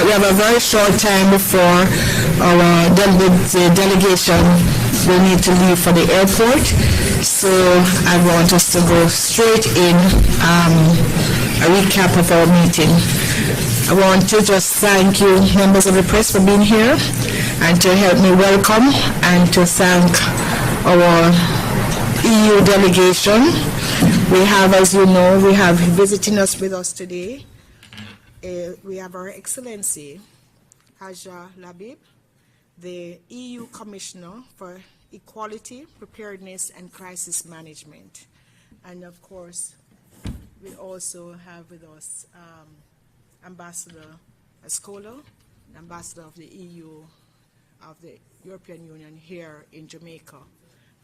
We have a very short time before the delegation will need to leave for the airport. So I want us to go straight in a recap of our meeting. I want to just thank you, members of the press, for being here and to help me welcome and to thank our EU delegation. We have, as you know, we have visiting us with us today. We have Her Excellency Hadja Lahbib, the EU Commissioner for Equality, Preparedness and Crisis Management. And of course, we also have with us Ambassador Ascolo, Ambassador of the EU, of the European Union here in Jamaica.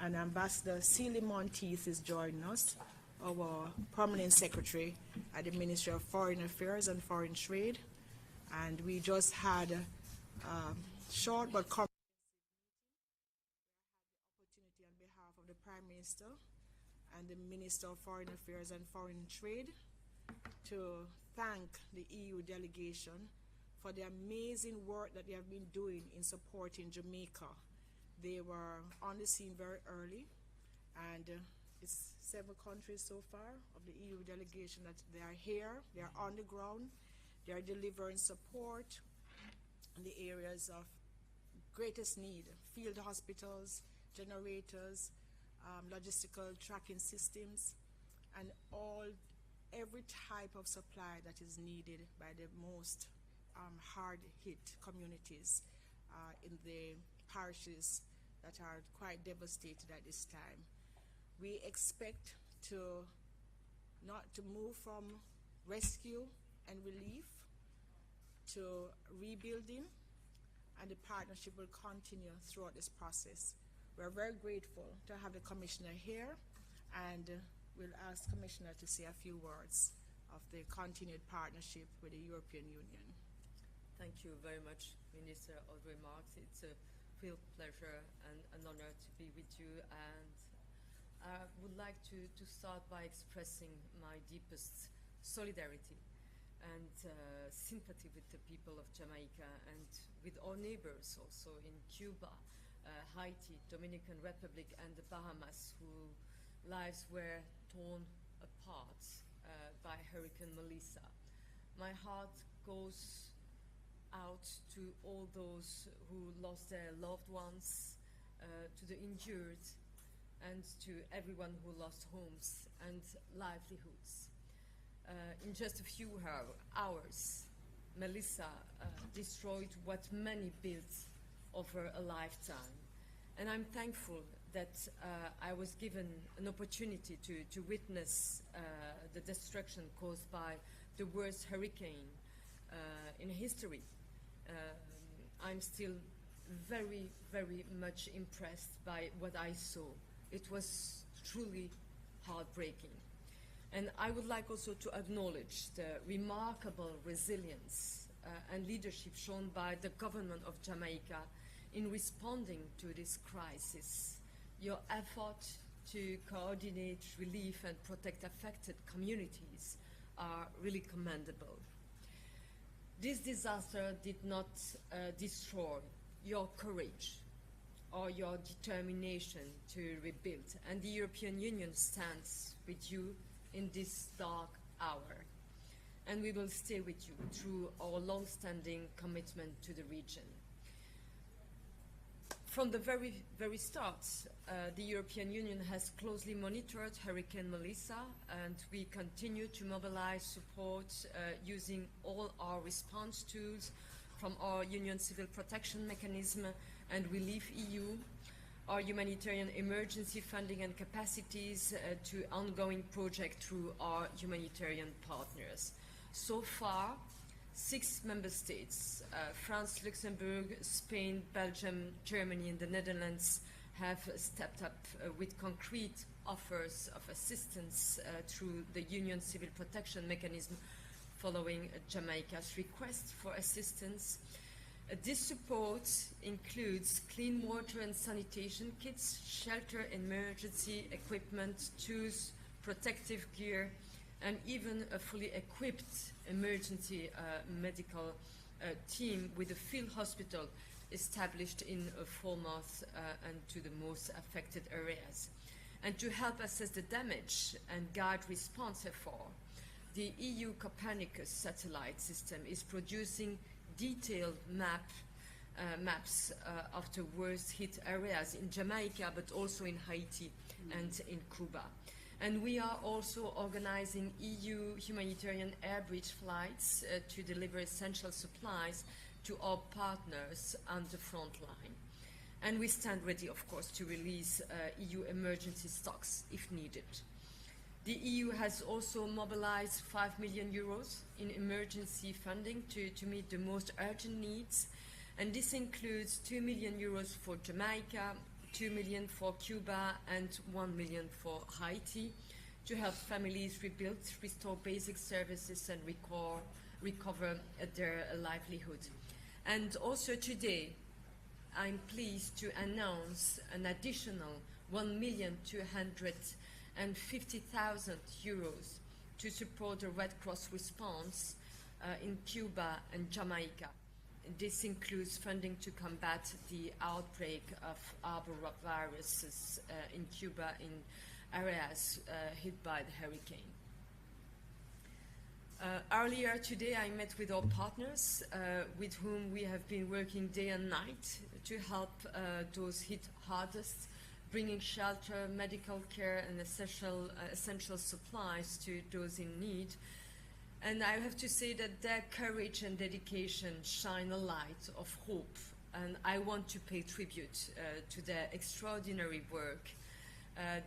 And Ambassador Celie Monteith is joining us, our Permanent Secretary at the Ministry of Foreign Affairs and Foreign Trade. And we just had a short but comprehensive opportunity on behalf of the Prime Minister and the Minister of Foreign Affairs and Foreign Trade to thank the EU delegation for the amazing work that they have been doing in supporting Jamaica. They were on the scene very early, and it's 7 countries so far of the EU delegation that they are here, they are on the ground, they are delivering support in the areas of greatest need: field hospitals, generators, logistical tracking systems, and every type of supply that is needed by the most hard-hit communities in the parishes that are quite devastated at this time. We expect to move from rescue and relief to rebuilding, and the partnership will continue throughout this process. We're very grateful to have the Commissioner here, and we'll ask Commissioner to say a few words of the continued partnership with the European Union. Thank you very much, Minister Audrey Marks. It's a real pleasure and an honor to be with you, and I would like to start by expressing my deepest solidarity and sympathy with the people of Jamaica and with our neighbors also in Cuba, Haiti, Dominican Republic and the Bahamas, whose lives were torn apart by Hurricane Melissa. My heart goes out to all those who lost their loved ones, to the injured, and to everyone who lost homes and livelihoods. In just a few hours, Melissa destroyed what many built over a lifetime. And I'm thankful that I was given an opportunity to witness the destruction caused by the worst hurricane in history. I'm still very, very much impressed by what I saw. It was truly heartbreaking. And I would like also to acknowledge the remarkable resilience and leadership shown by the government of Jamaica in responding to this crisis. Your effort to coordinate relief and protect affected communities are really commendable. This disaster did not destroy your courage or your determination to rebuild, and the European Union stands with you in this dark hour. And we will stay with you through our long-standing commitment to the region. From the very, very start, the European Union has closely monitored Hurricane Melissa, and we continue to mobilize support using all our response tools, from our Union Civil Protection Mechanism and Relief EU, our humanitarian emergency funding and capacities, to ongoing projects through our humanitarian partners. So far, 6 member states, France, Luxembourg, Spain, Belgium, Germany and the Netherlands, have stepped up with concrete offers of assistance through the Union Civil Protection Mechanism following Jamaica's request for assistance. This support includes clean water and sanitation kits, shelter, emergency equipment, tools, protective gear, and even a fully equipped emergency medical team with a field hospital established in Falmouth and to the most affected areas. And to help assess the damage and guide response effort, the EU Copernicus satellite system is producing detailed maps of the worst hit areas in Jamaica, but also in Haiti and in Cuba. And we are also organizing EU humanitarian air bridge flights to deliver essential supplies to our partners on the front line. And we stand ready, of course, to release EU emergency stocks if needed. The EU has also mobilized 5 million euros in emergency funding to meet the most urgent needs. And this includes 2 million euros for Jamaica, 2 million for Cuba, and 1 million for Haiti to help families rebuild, restore basic services, and recover their livelihood. And also today, I'm pleased to announce an additional 1,250,000 euros to support the Red Cross response in Cuba and Jamaica. This includes funding to combat the outbreak of arboviruses in Cuba in areas hit by the hurricane. Earlier today, I met with our partners with whom we have been working day and night to help those hit hardest, bringing shelter, medical care, and essential supplies to those in need. And I have to say that their courage and dedication shine a light of hope, and I want to pay tribute to their extraordinary work,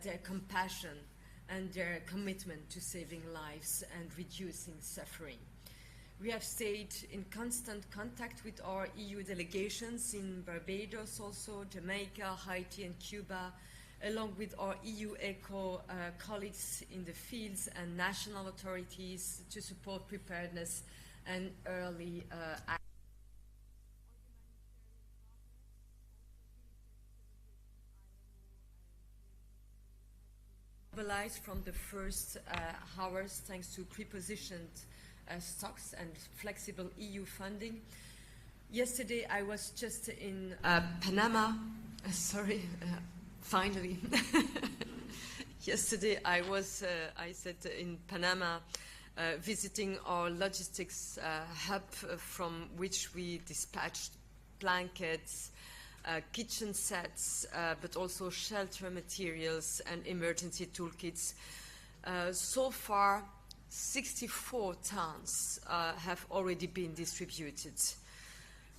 their compassion, and their commitment to saving lives and reducing suffering. We have stayed in constant contact with our EU delegations in Barbados also, Jamaica, Haiti, and Cuba, along with our EU ECHO colleagues in the fields and national authorities to support preparedness and early action. Mobilized from the first hours thanks to pre-positioned stocks and flexible EU funding. Yesterday I was just in Panama. Finally. Yesterday I was, in Panama visiting our logistics hub from which we dispatched blankets, kitchen sets, but also shelter materials and emergency toolkits. So far, 64 tons have already been distributed.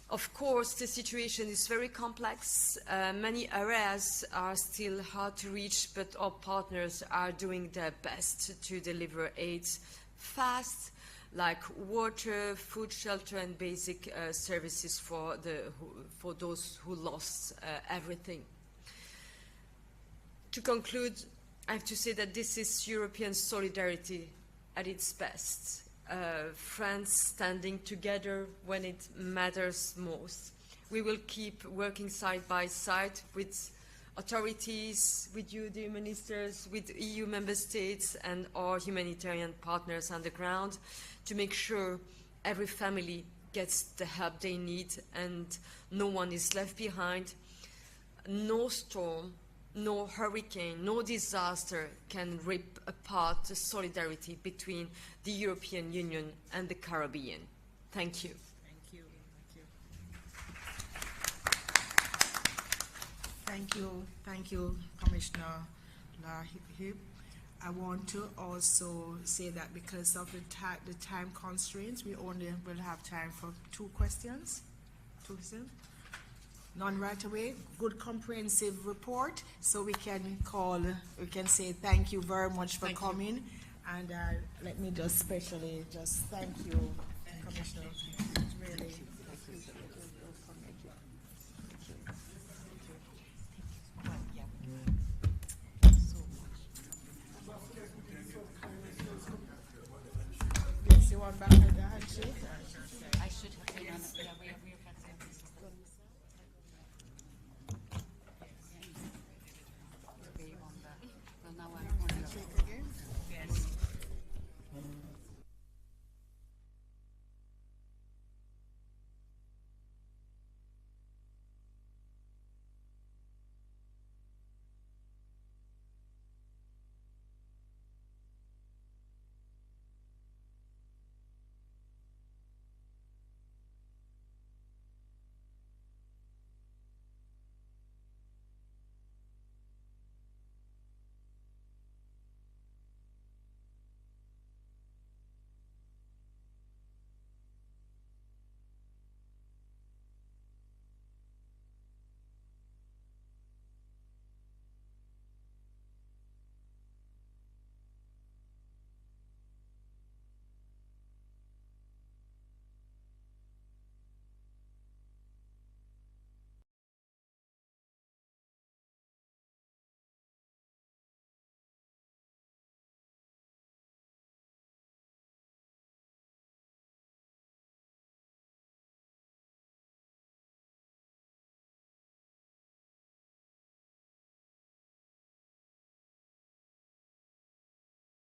Of course, the situation is very complex. Many areas are still hard to reach, but our partners are doing their best to deliver aid fast, like water, food, shelter, and basic services for those who lost everything. To conclude, I have to say that this is European solidarity at its best. Friends standing together when it matters most. We will keep working side by side with authorities, with you, dear ministers, with EU member states and our humanitarian partners on the ground to make sure every family gets the help they need and no one is left behind. No storm, no hurricane, no disaster can rip apart the solidarity between the European Union and the Caribbean. Thank you. Thank you. Thank you. Thank you, Commissioner Lahbib. I want to also say that because of the time constraints, we only will have time for two questions. None right away. Good comprehensive report. So we can say thank you very much for coming. And let me just specially thank you, Commissioner.